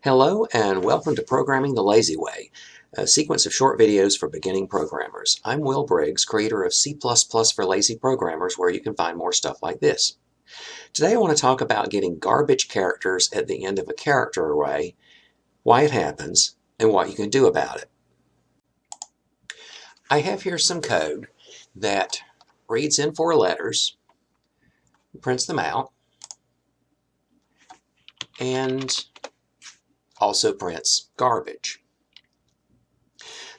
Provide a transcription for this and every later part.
Hello and welcome to Programming the Lazy Way, a sequence of short videos for beginning programmers. I'm Will Briggs, creator of C++ for Lazy Programmers, where you can find more stuff like this. Today I want to talk about getting garbage characters at the end of a character array, why it happens, and what you can do about it. I have here some code that reads in 4 letters, prints them out, and also prints garbage.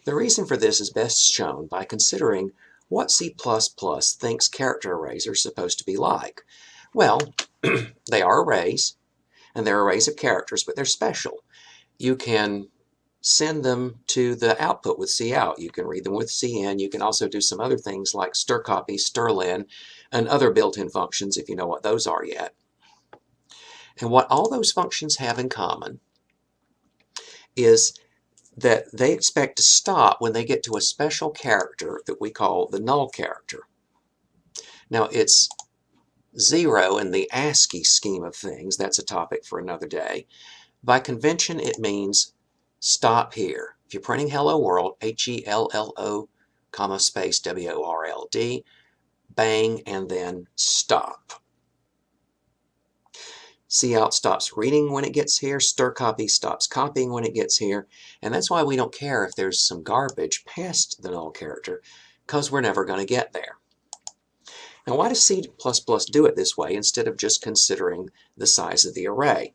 The reason for this is best shown by considering what C++ thinks character arrays are supposed to be like. Well, they are arrays, and they're arrays of characters, but they're special. You can send them to the output with cout. You can read them with cin. You can also do some other things like strcpy, strlen, and other built-in functions if you know what those are yet. And what all those functions have in common is that they expect to stop when they get to a special character that we call the null character. Now it's 0 in the ASCII scheme of things. That's a topic for another day. By convention, it means stop here. If you're printing hello world, HELLO, comma, space, WORLD, bang, and then stop. Cout stops reading when it gets here, strcpy stops copying when it gets here, and that's why we don't care if there's some garbage past the null character, because we're never going to get there. Now why does C++ do it this way instead of just considering the size of the array?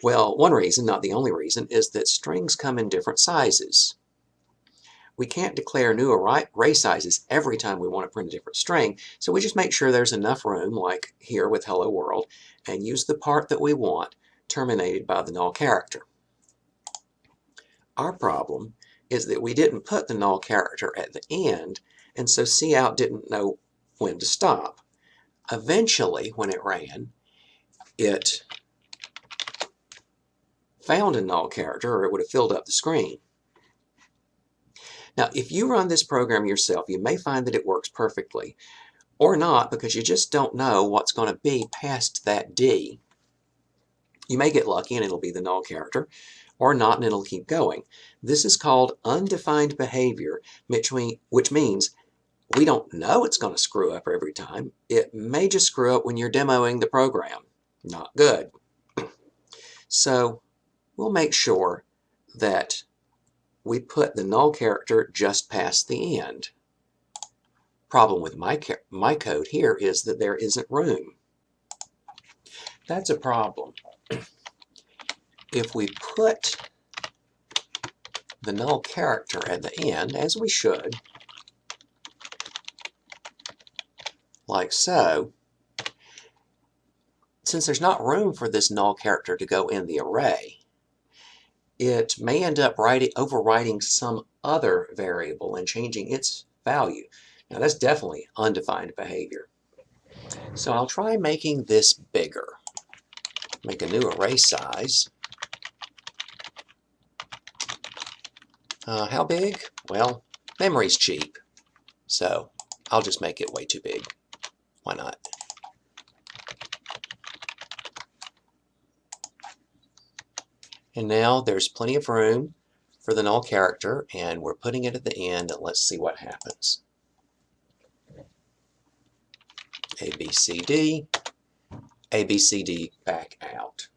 Well, one reason, not the only reason, is that strings come in different sizes. We can't declare new array sizes every time we want to print a different string, so we just make sure there's enough room, like here with hello world, and use the part that we want terminated by the null character. Our problem is that we didn't put the null character at the end, and so cout didn't know when to stop. Eventually, when it ran, it found a null character, or it would have filled up the screen. Now, if you run this program yourself, you may find that it works perfectly, or not, because you just don't know what's going to be past that D. You may get lucky and it'll be the null character, or not and it'll keep going. This is called undefined behavior, which means we don't know it's going to screw up every time. It may just screw up when you're demoing the program. Not good. So we'll make sure that we put the null character just past the end. Problem with my code here is that there isn't room. That's a problem. If we put the null character at the end, as we should, like so, since there's not room for this null character to go in the array, it may end up overwriting some other variable and changing its value. Now that's definitely undefined behavior. So I'll try making this bigger. Make a new array size. How big? Well, memory's cheap, so I'll just make it way too big. Why not? And now there's plenty of room for the null character, and we're putting it at the end, and let's see what happens. ABCD, ABCD back out.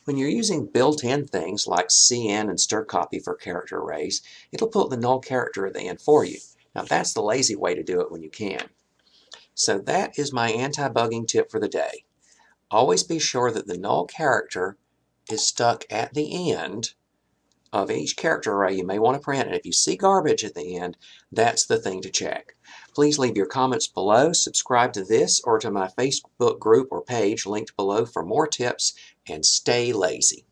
When you're using built-in things like cin and strcpy for character arrays, it'll put the null character at the end for you. Now that's the lazy way to do it when you can. So that is my anti-bugging tip for the day. Always be sure that the null character is stuck at the end of each character array you may want to print, and if you see garbage at the end, that's the thing to check. Please leave your comments below, subscribe to this or to my Facebook group or page linked below for more tips, and stay lazy.